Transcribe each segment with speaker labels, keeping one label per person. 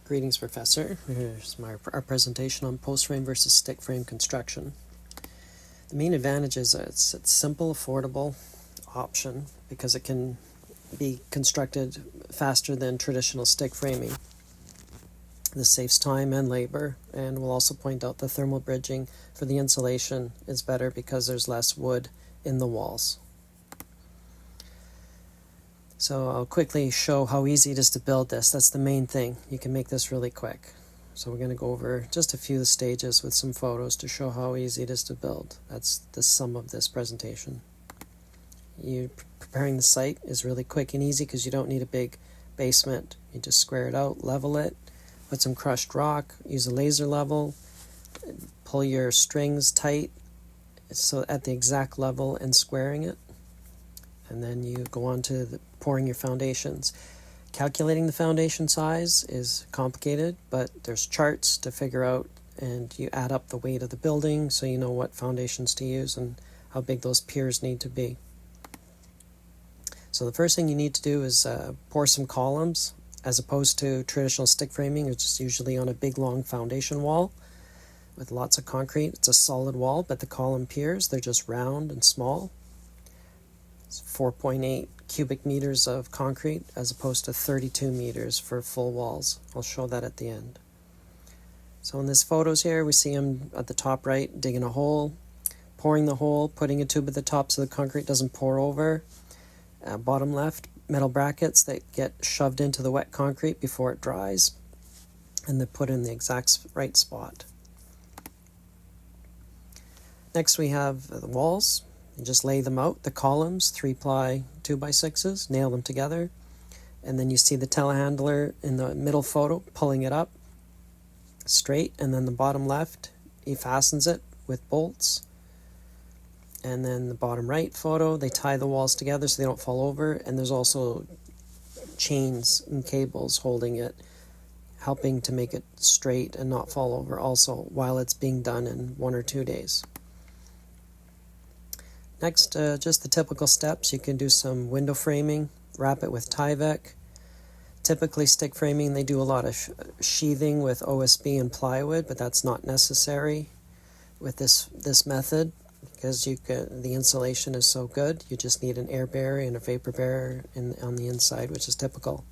Speaker 1: Greetings, Professor. Here's our presentation on post frame versus stick frame construction. The main advantage is it's a simple, affordable option because it can be constructed faster than traditional stick framing. This saves time and labor, and we'll also point out the thermal bridging for the insulation is better because there's less wood in the walls. So I'll quickly show how easy it is to build this. That's the main thing. You can make this really quick. So we're going to go over just a few of the stages with some photos to show how easy it is to build. That's the sum of this presentation. Preparing the site is really quick and easy because you don't need a big basement. You just square it out, level it, put some crushed rock, use a laser level, pull your strings tight so at the exact level and squaring it. And then you go on to pouring your foundations. Calculating the foundation size is complicated, but there's charts to figure out, and you add up the weight of the building so you know what foundations to use and how big those piers need to be. So the first thing you need to do is pour some columns, as opposed to traditional stick framing, which is usually on a big long foundation wall with lots of concrete. It's a solid wall, but the column piers, they're just round and small. It's 4.8 cubic meters of concrete as opposed to 32 meters for full walls. I'll show that at the end. So in this photos here, we see him at the top right digging a hole, pouring the hole, putting a tube at the top so the concrete doesn't pour over. Bottom left, metal brackets that get shoved into the wet concrete before it dries, and they're put in the exact right spot. Next we have the walls. You just lay them out, the columns, 3-ply 2x6s, nail them together, and then you see the telehandler in the middle photo pulling it up straight, and then the bottom left, he fastens it with bolts. And then the bottom right photo, they tie the walls together so they don't fall over, and there's also chains and cables holding it, helping to make it straight and not fall over also while it's being done in 1 or 2 days. Next, just the typical steps. You can do some window framing, wrap it with Tyvek. Typically stick framing, they do a lot of sheathing with OSB and plywood, but that's not necessary with this method because the insulation is so good. You just need an air barrier and a vapor barrier on the inside, which is typical.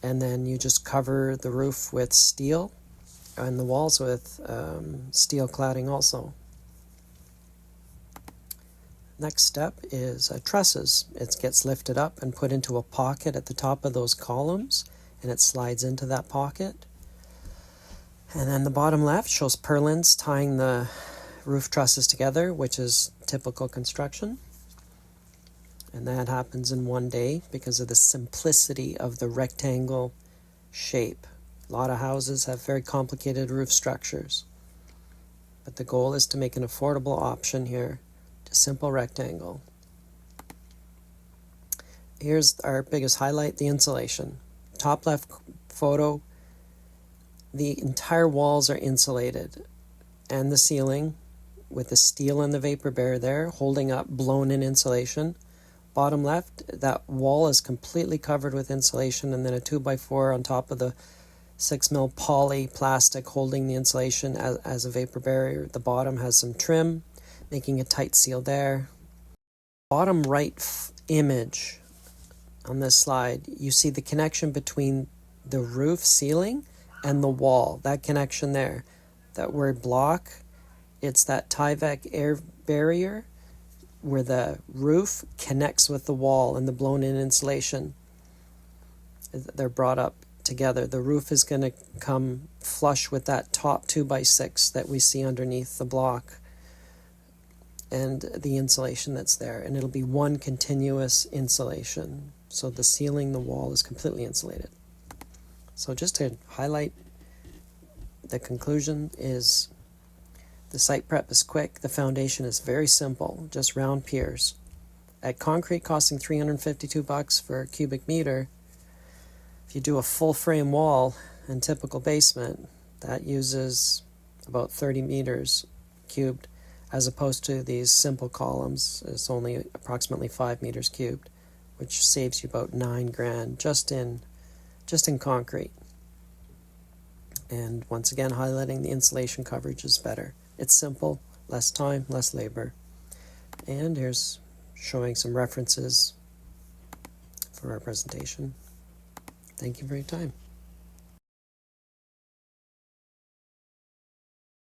Speaker 1: And then you just cover the roof with steel and the walls with steel cladding also. Next step is trusses. It gets lifted up and put into a pocket at the top of those columns, and it slides into that pocket. And then the bottom left shows purlins tying the roof trusses together, which is typical construction. And that happens in 1 day because of the simplicity of the rectangle shape. A lot of houses have very complicated roof structures, but the goal is to make an affordable option here. Simple rectangle. Here's our biggest highlight, the insulation. Top left photo, the entire walls are insulated, and the ceiling with the steel and the vapor barrier there holding up blown-in insulation. Bottom left, that wall is completely covered with insulation, and then a 2x4 on top of the 6mm poly plastic holding the insulation as a vapor barrier. The bottom has some trim, making a tight seal there. Bottom right image on this slide, you see the connection between the roof ceiling and the wall. That connection there, that word block, it's that Tyvek air barrier where the roof connects with the wall and the blown-in insulation. They're brought up together. The roof is going to come flush with that top 2x6 that we see underneath the block and the insulation that's there, and it'll be one continuous insulation. So the ceiling, the wall is completely insulated. So just to highlight, the conclusion is the site prep is quick, the foundation is very simple, just round piers. At concrete costing $352 for a cubic meter, if you do a full frame wall and typical basement, that uses about 30 meters cubed, as opposed to these simple columns. It's only approximately 5 meters cubed, which saves you about $9,000 just in concrete. And once again, highlighting the insulation coverage is better. It's simple, less time, less labor. And here's showing some references for our presentation. Thank you for your time.